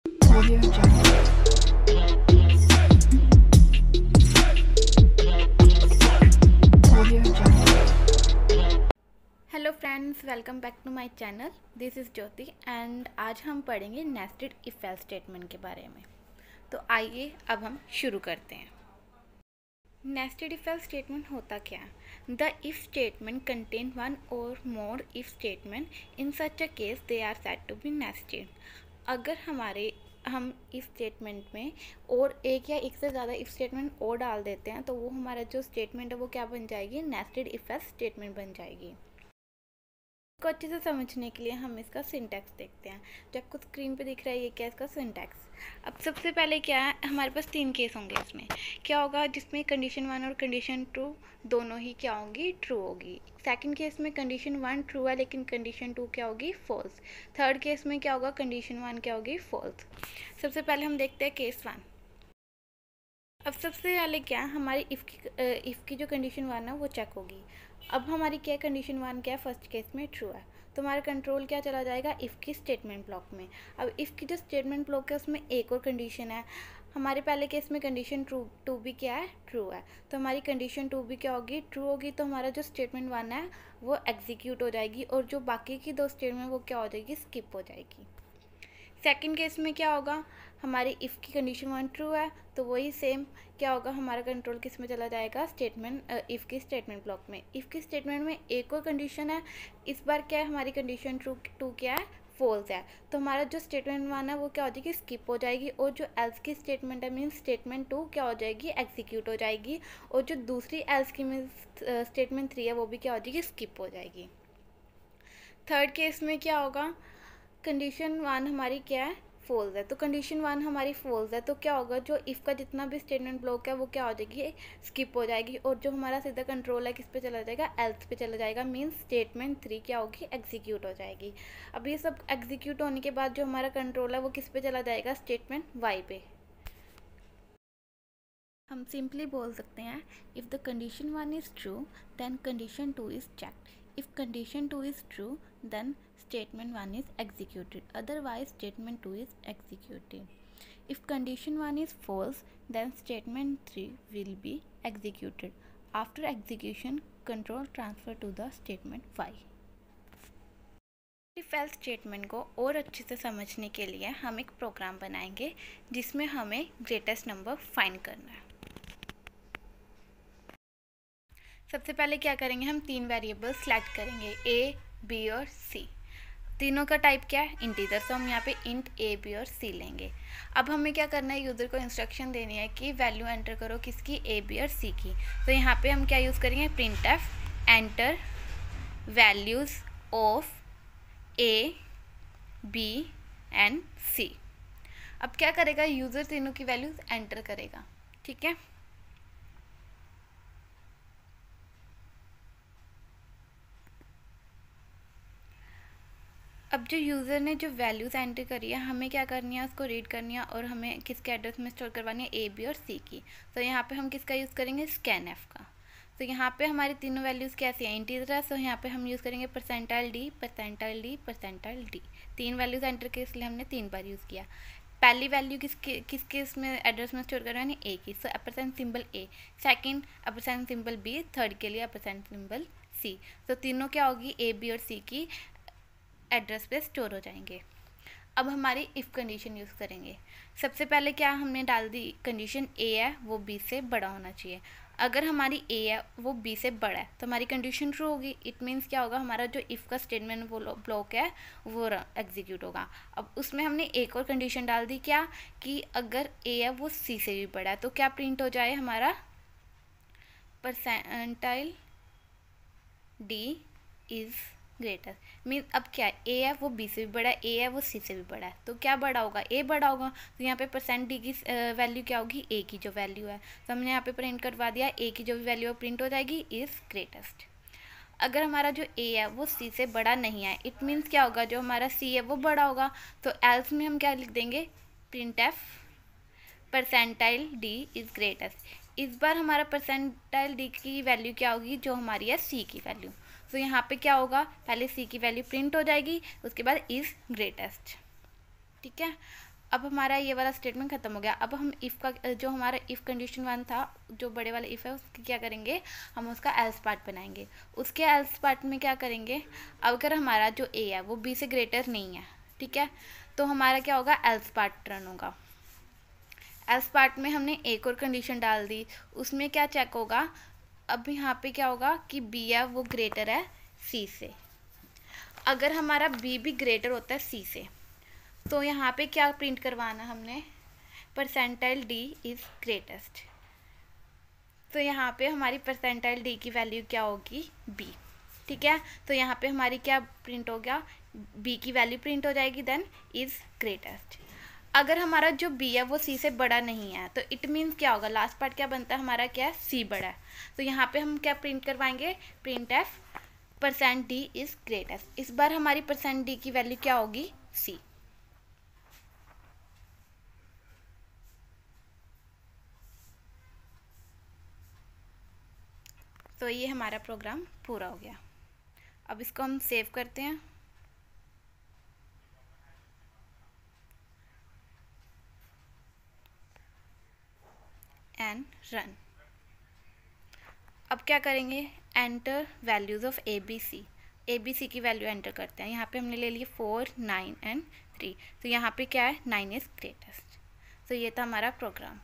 Audio Jungle. Audio Jungle. Hello friends, welcome back to my channel. This is Jyoti and आज हम पढ़ेंगे nested if else statement के बारे में। तो आइए अब हम शुरू करते हैं। नेस्टेड इफ एल्स स्टेटमेंट होता क्या है? The if statement contain one or more if statement, in such a case they are said to be nested. अगर हम इफ स्टेटमेंट में और एक या एक से ज़्यादा इफ स्टेटमेंट और डाल देते हैं तो वो हमारा जो स्टेटमेंट है वो क्या बन जाएगी? नेस्टेड इफ एल्स स्टेटमेंट बन जाएगी। इसको अच्छे से समझने के लिए हम इसका सिंटैक्स देखते हैं। जो आपको स्क्रीन पे दिख रहा है ये क्या है इसका सिंटैक्स। अब सबसे पहले क्या है, हमारे पास तीन केस होंगे। इसमें क्या होगा? जिसमें कंडीशन 1 और कंडीशन 2 दोनों ही क्या होंगी? ट्रू होगी। सेकंड केस में कंडीशन 1 ट्रू है लेकिन कंडीशन 2 क्या होगी? फॉल्स। थर्ड केस में क्या होगा? कंडीशन 1 क्या होगी? फॉल्स। सबसे पहले हम देखते हैं केस 1। अब सबसे पहले क्या है, हमारी इफ़ की जो कंडीशन 1 है वो चेक होगी। अब हमारी क्या कंडीशन 1 क्या है? फर्स्ट केस में ट्रू है तो हमारा कंट्रोल क्या चला जाएगा? इफ़ की स्टेटमेंट ब्लॉक में। अब इफ़ की जो स्टेटमेंट ब्लॉक है उसमें एक और कंडीशन है। हमारे पहले केस में कंडीशन टू भी क्या है? ट्रू है। तो हमारी कंडीशन 2 भी क्या होगी? ट्रू होगी। तो हमारा जो स्टेटमेंट 1 है वो एग्जीक्यूट हो जाएगी और जो बाकी की दो स्टेटमेंट वो क्या हो जाएगी? स्किप हो जाएगी। सेकंड केस में क्या होगा? हमारी इफ़ की कंडीशन 1 ट्रू है तो वही सेम क्या होगा? हमारा कंट्रोल किस में चला जाएगा? इफ़ की स्टेटमेंट ब्लॉक में। इफ़ की स्टेटमेंट में एक और कंडीशन है। इस बार क्या है? हमारी कंडीशन टू क्या है? फॉल्स है। तो हमारा जो स्टेटमेंट 1 है वो क्या हो जाएगी? स्किप हो जाएगी और जो एल्स की स्टेटमेंट है मीन्स स्टेटमेंट 2 क्या हो जाएगी? एग्जीक्यूट हो जाएगी और जो दूसरी एल्स की मीन्स स्टेटमेंट 3 है वो भी क्या हो जाएगी? स्किप हो जाएगी। थर्ड केस में क्या होगा? कंडीशन 1 हमारी क्या है? फॉल्स है। तो कंडीशन 1 हमारी फॉल्स है तो क्या होगा? जो इफ़ का जितना भी स्टेटमेंट ब्लॉक है वो क्या हो जाएगी? स्किप हो जाएगी और जो हमारा सीधा कंट्रोल है किस पे चला जाएगा? एल्स पे चला जाएगा। मीन्स स्टेटमेंट 3 क्या होगी? एग्जीक्यूट हो जाएगी। अब ये सब एग्जीक्यूट होने के बाद जो हमारा कंट्रोल है वो किस पे चला जाएगा? स्टेटमेंट वाई पे। हम सिंपली बोल सकते हैं if the condition 1 is true then condition 2 is checked. If condition 2 is true then statement 1 is executed, otherwise statement 2 is executed. If condition 1 is false then statement 3 will be executed. After execution control transfer to the statement 5. If else statement को और अच्छे से समझने के लिए हम एक programme बनाएंगे जिसमें हमें ग्रेटेस्ट नंबर फाइंड करना है। सबसे पहले क्या करेंगे? हम तीन वेरिएबल सेलेक्ट करेंगे, ए, बी और सी। तीनों का टाइप क्या है? इंटीजर। तो हम यहाँ पे इंट ए, बी और सी लेंगे। अब हमें क्या करना है? यूज़र को इंस्ट्रक्शन देनी है कि वैल्यू एंटर करो किसकी? ए, बी और सी की। तो यहाँ पे हम क्या यूज़ करेंगे? Printf enter values of A, B and C. अब क्या करेगा? यूज़र तीनों की वैल्यूज़ एंटर करेगा। ठीक है। अब जो यूज़र ने जो वैल्यूज़ एंटर करी है हमें क्या करनी है? उसको रीड करनी है और हमें किसके एड्रेस में स्टोर करवानी है? ए, बी और सी की। तो यहाँ पे हम किसका यूज़ करेंगे? स्कैनएफ का। तो यहाँ पे हमारी तीनों वैल्यूज़ कैसी हैं? इंटीजर है। तो यहाँ पे हम यूज़ करेंगे percentile D, percentile D, percentile D. तीन वैल्यूज़ एंटर के इसलिए हमने 3 बार यूज़ किया। पहली वैल्यू किसके इसमें एड्रेस में स्टोर करवानी? ए की। So percent symbol A. Second percent symbol B. Third के लिए परसेंट सिंबल सी। तो तीनों क्या होगी? ए, बी और सी की एड्रेस पे स्टोर हो जाएंगे। अब हमारी इफ़ कंडीशन यूज़ करेंगे। सबसे पहले क्या हमने डाल दी? कंडीशन ए है वो बी से बड़ा होना चाहिए। अगर हमारी ए है वो बी से बड़ा है तो हमारी कंडीशन ट्रू होगी। इट मीन्स क्या होगा? हमारा जो इफ़ का स्टेटमेंट ब्लॉक है वो एग्जीक्यूट होगा। अब उसमें हमने एक और कंडीशन डाल दी, क्या कि अगर ए है वो सी से भी बड़ा है तो क्या प्रिंट हो जाए? हमारा percentile D is greater. Mean अब क्या है? ए है वो बी से भी बड़ा है, ए है वो सी से भी बड़ा है तो क्या बड़ा होगा? ए बड़ा होगा। तो यहाँ पे परसेंट डी की वैल्यू क्या होगी? ए की जो वैल्यू है तो हमने यहाँ पे प्रिंट करवा दिया, ए की जो भी वैल्यू है प्रिंट हो जाएगी इज़ ग्रेटेस्ट। अगर हमारा जो ए है वो सी से बड़ा नहीं है इट मीन्स क्या होगा? जो हमारा सी है वो बड़ा होगा। तो एल्स में हम क्या लिख देंगे? Print F percentile D is greatest. इस बार हमारा परसेंटाइल डी की वैल्यू क्या होगी? जो हमारी है सी की वैल्यू। तो यहाँ पे क्या होगा? पहले सी की वैल्यू प्रिंट हो जाएगी उसके बाद इज़ ग्रेटेस्ट। ठीक है। अब हमारा ये वाला स्टेटमेंट ख़त्म हो गया। अब हम इफ़ का जो हमारा इफ़ कंडीशन 1 था, जो बड़े वाला इफ़ है, उसकी क्या करेंगे, हम उसका एल्स पार्ट बनाएंगे। उसके एल्स पार्ट में क्या करेंगे, अगर हमारा जो ए है वो बी से ग्रेटर नहीं है, ठीक है, तो हमारा क्या होगा, एल्स पार्ट रन होगा। एल्स पार्ट में हमने एक और कंडीशन डाल दी, उसमें क्या चेक होगा, अब यहाँ पे क्या होगा कि बी है वो ग्रेटर है सी से। अगर हमारा बी भी ग्रेटर होता है सी से, तो यहाँ पे क्या प्रिंट करवाना हमने, परसेंटाइल डी इज़ ग्रेटेस्ट। तो यहाँ पे हमारी परसेंटाइल डी की वैल्यू क्या होगी, बी, ठीक है। तो यहाँ पे हमारी क्या प्रिंट हो गया, बी की वैल्यू प्रिंट हो जाएगी, देन इज़ ग्रेटेस्ट। अगर हमारा जो बी है वो सी से बड़ा नहीं है, तो इट मीन्स क्या होगा, लास्ट पार्ट क्या बनता है हमारा, क्या है, सी बड़ा है। तो यहाँ पे हम क्या प्रिंट करवाएंगे, print F percent D is greatest. इस बार हमारी परसेंट डी की वैल्यू क्या होगी, सी। तो ये हमारा प्रोग्राम पूरा हो गया। अब इसको हम सेव करते हैं एंड रन। अब क्या करेंगे, enter values of A B C की वैल्यू एंटर करते हैं। यहाँ पे हमने ले लिए 4, 9 एंड 3। तो यहाँ पे क्या है, 9 इज़ ग्रेटेस्ट। तो ये था हमारा प्रोग्राम।